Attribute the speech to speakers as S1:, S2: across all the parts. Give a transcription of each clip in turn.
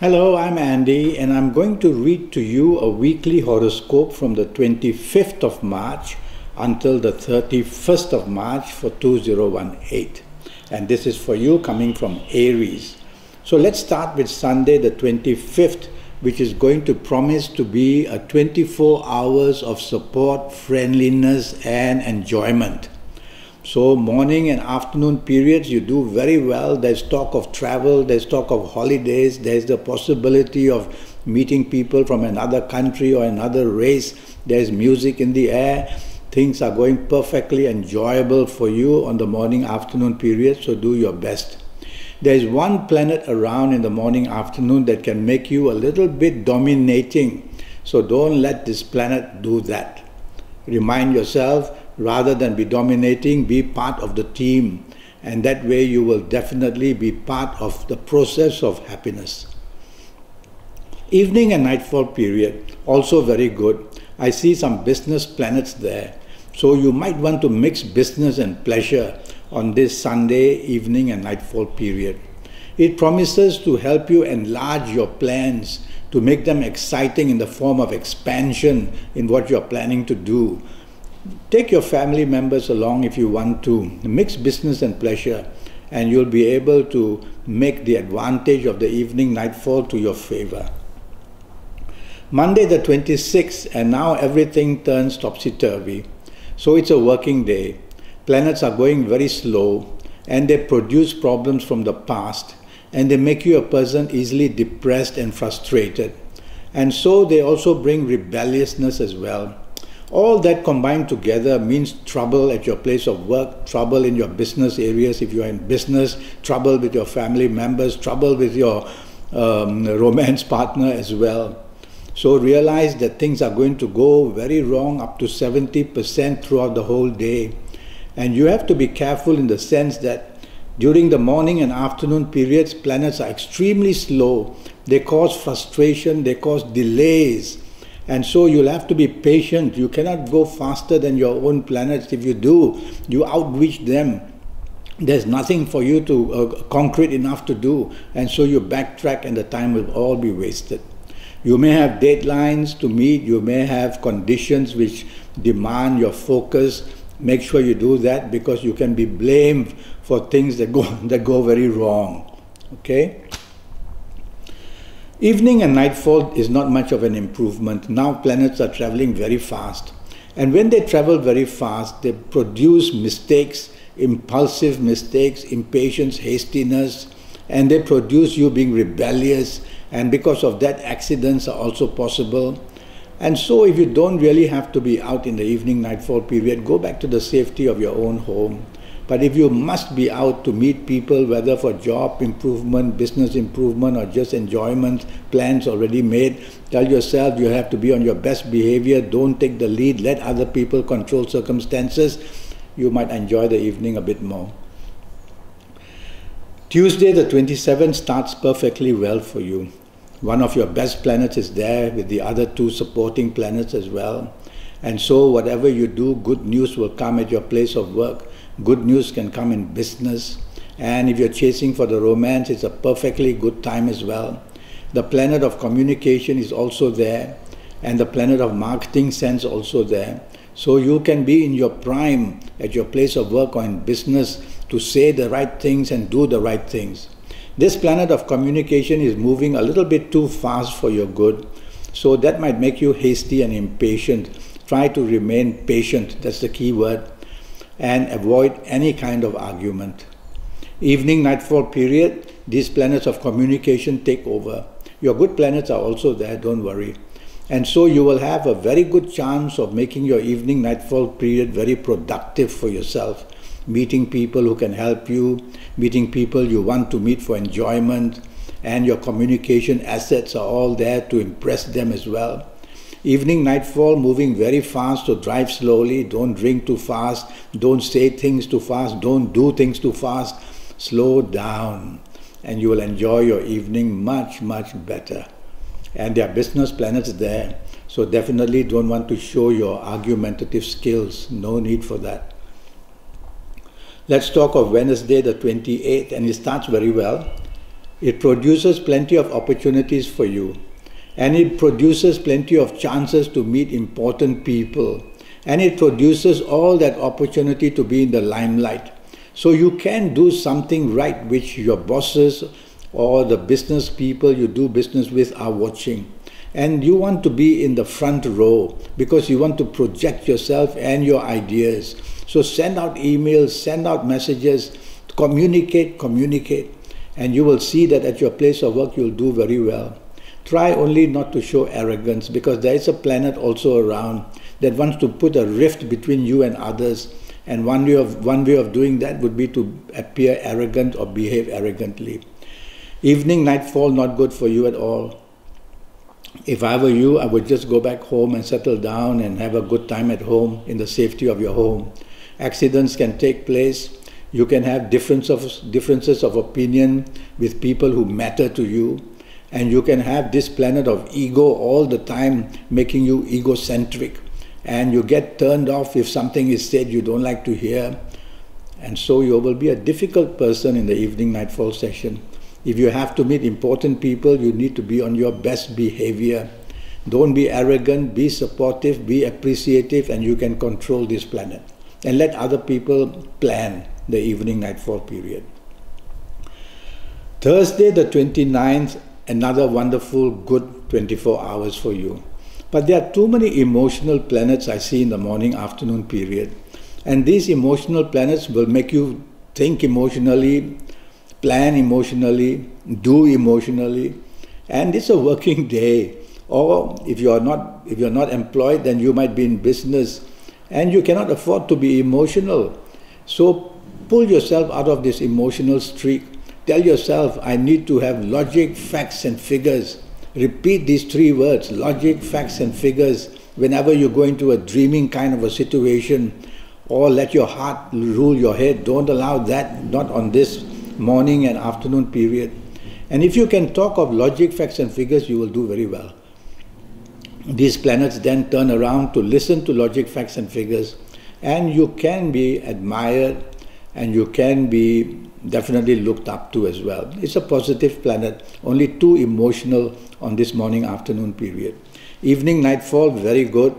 S1: Hello, I'm Andy, and I'm going to read to you a weekly horoscope from the 25th of March until the 31st of March for 2018. And this is for you coming from Aries. So let's start with Sunday the 25th, which is going to promise to be a 24 hours of support, friendliness, and enjoyment. So morning and afternoon periods, you do very well. There's talk of travel, there's talk of holidays, there's the possibility of meeting people from another country or another race. There's music in the air. Things are going perfectly enjoyable for you on the morning afternoon period, so do your best. There's one planet around in the morning afternoon that can make you a little bit dominating, so don't let this planet do that. Remind yourself, rather than be dominating, be part of the team, and that way you will definitely be part of the process of happiness. Evening and nightfall period, also very good. I see some business planets there, so you might want to mix business and pleasure on this Sunday evening and nightfall period. It promises to help you enlarge your plans, to make them exciting in the form of expansion in what you're planning to do. Take your family members along if you want to. Mix business and pleasure, and you'll be able to make the advantage of the evening nightfall to your favor. Monday the 26th, and now everything turns topsy-turvy. So it's a working day. Planets are going very slow, and they produce problems from the past, and they make you a person easily depressed and frustrated. And so they also bring rebelliousness as well. All that combined together means trouble at your place of work, trouble in your business areas if you are in business, trouble with your family members, trouble with your romance partner as well. So realize that things are going to go very wrong up to 70% throughout the whole day. And you have to be careful in the sense that during the morning and afternoon periods, planets are extremely slow. They cause frustration, they cause delays. And so you'll have to be patient. You cannot go faster than your own planets. If you do, you outreach them. There's nothing for you to concrete enough to do. And so you backtrack and the time will all be wasted. You may have deadlines to meet. You may have conditions which demand your focus. Make sure you do that, because you can be blamed for things that go very wrong. Okay? Evening and nightfall is not much of an improvement. Now planets are traveling very fast. And when they travel very fast, they produce mistakes, impulsive mistakes, impatience, hastiness, and they produce you being rebellious. And because of that, accidents are also possible. And so if you don't really have to be out in the evening nightfall period, go back to the safety of your own home. But if you must be out to meet people, whether for job improvement, business improvement, or just enjoyment, plans already made, tell yourself you have to be on your best behavior. Don't take the lead. Let other people control circumstances. You might enjoy the evening a bit more. Tuesday the 27th starts perfectly well for you. One of your best planets is there with the other two supporting planets as well. And so whatever you do, good news will come at your place of work. Good news can come in business. And if you're chasing for the romance, it's a perfectly good time as well. The planet of communication is also there. And the planet of marketing sense also there. So you can be in your prime at your place of work or in business to say the right things and do the right things. This planet of communication is moving a little bit too fast for your good. So that might make you hasty and impatient. Try to remain patient, that's the key word, and avoid any kind of argument. Evening nightfall period, these planets of communication take over. Your good planets are also there, don't worry. And so you will have a very good chance of making your evening nightfall period very productive for yourself. Meeting people who can help you, meeting people you want to meet for enjoyment, and your communication assets are all there to impress them as well. Evening nightfall, moving very fast, so drive slowly, don't drink too fast, don't say things too fast, don't do things too fast. Slow down, and you will enjoy your evening much, much better. And there are business planets there, so definitely don't want to show your argumentative skills. No need for that. Let's talk of Wednesday the 28th, and it starts very well. It produces plenty of opportunities for you. And it produces plenty of chances to meet important people. And it produces all that opportunity to be in the limelight. So you can do something right which your bosses or the business people you do business with are watching. And you want to be in the front row because you want to project yourself and your ideas. So send out emails, send out messages, communicate. And you will see that at your place of work you'll do very well. Try only not to show arrogance, because there is a planet also around that wants to put a rift between you and others. And one way of doing that would be to appear arrogant or behave arrogantly. Evening, nightfall, not good for you at all. If I were you, I would just go back home and settle down and have a good time at home in the safety of your home. Accidents can take place. You can have differences of opinion with people who matter to you. And you can have this planet of ego all the time making you egocentric. And you get turned off if something is said you don't like to hear. And so you will be a difficult person in the evening nightfall session. If you have to meet important people, you need to be on your best behavior. Don't be arrogant, be supportive, be appreciative, and you can control this planet. And let other people plan the evening nightfall period. Thursday the 29th, another wonderful, good 24 hours for you. But there are too many emotional planets I see in the morning-afternoon period. And these emotional planets will make you think emotionally, plan emotionally, do emotionally. And it's a working day. Or if you're not employed, then you might be in business. And you cannot afford to be emotional. So pull yourself out of this emotional streak. Tell yourself, I need to have logic, facts and figures. Repeat these 3 words, logic, facts and figures, whenever you go into a dreaming kind of a situation, or let your heart rule your head. Don't allow that, not on this morning and afternoon period. And if you can talk of logic, facts and figures, you will do very well. These planets then turn around to listen to logic, facts and figures, and you can be admired and you can be definitely looked up to as well. It's a positive planet, only too emotional on this morning-afternoon period. Evening, nightfall, very good,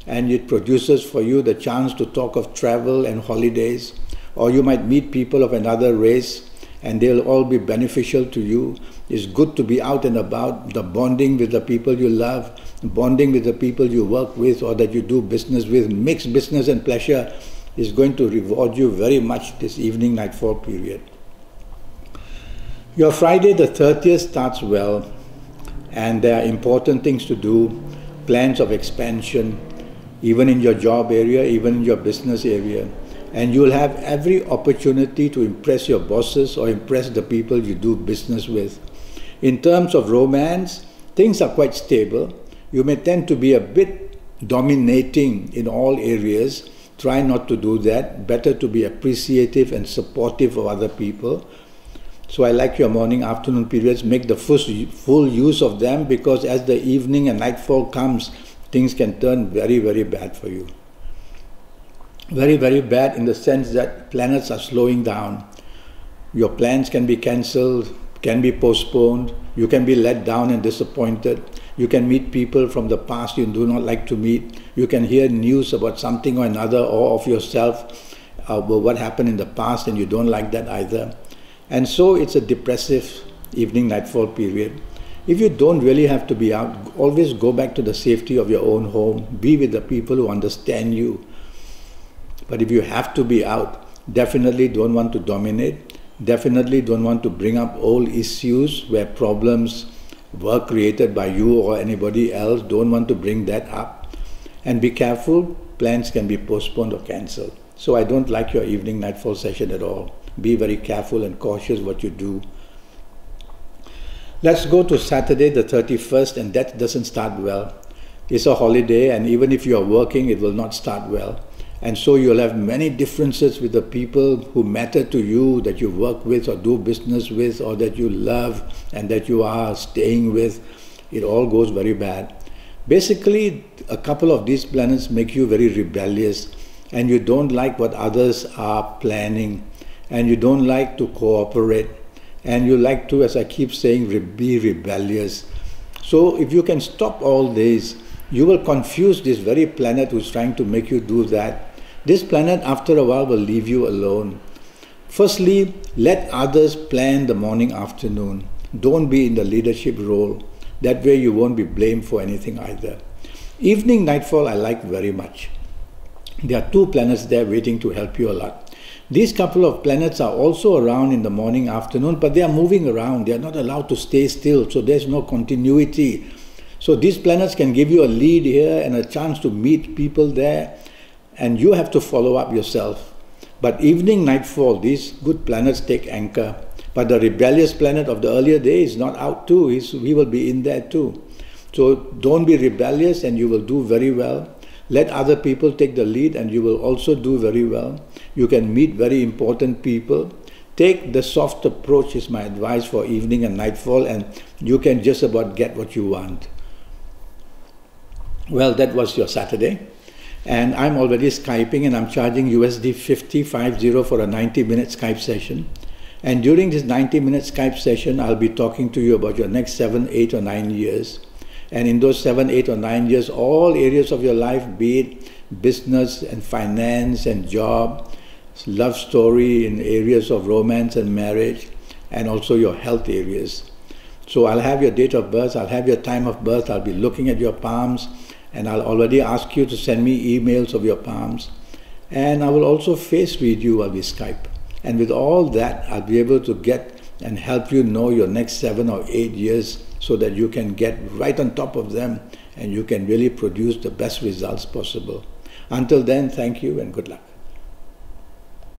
S1: and it produces for you the chance to talk of travel and holidays, or you might meet people of another race and they'll all be beneficial to you. It's good to be out and about, the bonding with the people you love, bonding with the people you work with or that you do business with. Mixed business and pleasure is going to reward you very much this evening nightfall period. Your Friday the 30th starts well, and there are important things to do, plans of expansion, even in your job area, even in your business area. And you will have every opportunity to impress your bosses or impress the people you do business with. In terms of romance, things are quite stable. You may tend to be a bit dominating in all areas. Try not to do that. Better to be appreciative and supportive of other people. So I like your morning, afternoon periods. Make the full use of them, because as the evening and nightfall comes, things can turn very, very bad for you. Very, very bad in the sense that planets are slowing down. Your plans can be cancelled, can be postponed. You can be let down and disappointed. You can meet people from the past you do not like to meet. You can hear news about something or another, or of yourself, what happened in the past, and you don't like that either. And so it's a depressive evening nightfall period. If you don't really have to be out, always go back to the safety of your own home. Be with the people who understand you. But if you have to be out, definitely don't want to dominate. Definitely don't want to bring up old issues where problems were created by you or anybody else. Don't want to bring that up. And be careful, plans can be postponed or cancelled. So I don't like your evening nightfall session at all. Be very careful and cautious what you do. Let's go to Saturday the 31st, and that doesn't start well. It's a holiday, and even if you are working, it will not start well. And so you'll have many differences with the people who matter to you, that you work with or do business with, or that you love and that you are staying with. It all goes very bad. Basically, a couple of these planets make you very rebellious, and you don't like what others are planning, and you don't like to cooperate, and you like to, as I keep saying, be rebellious. So if you can stop all this, you will confuse this very planet who's trying to make you do that. This planet after a while will leave you alone. Firstly, let others plan the morning, afternoon. Don't be in the leadership role. That way you won't be blamed for anything either. Evening, nightfall I like very much. There are two planets there waiting to help you a lot. These couple of planets are also around in the morning, afternoon, but they are moving around. They are not allowed to stay still, so there's no continuity. So these planets can give you a lead here and a chance to meet people there, and you have to follow up yourself. But evening, nightfall, these good planets take anchor. But the rebellious planet of the earlier day is not out too. He will be in there too. So don't be rebellious and you will do very well. Let other people take the lead and you will also do very well. You can meet very important people. Take the soft approach is my advice for evening and nightfall, and you can just about get what you want. Well, that was your Saturday. And I'm already Skyping and I'm charging USD 50 for a 90-minute Skype session. And during this 90-minute Skype session, I'll be talking to you about your next 7, 8 or 9 years. And in those 7, 8 or 9 years, all areas of your life, be it business and finance and job, love story in areas of romance and marriage, and also your health areas. So I'll have your date of birth, I'll have your time of birth, I'll be looking at your palms, and I'll already ask you to send me emails of your palms. And I will also face read you while we Skype. And with all that, I'll be able to get and help you know your next 7 or 8 years so that you can get right on top of them and you can really produce the best results possible. Until then, thank you and good luck.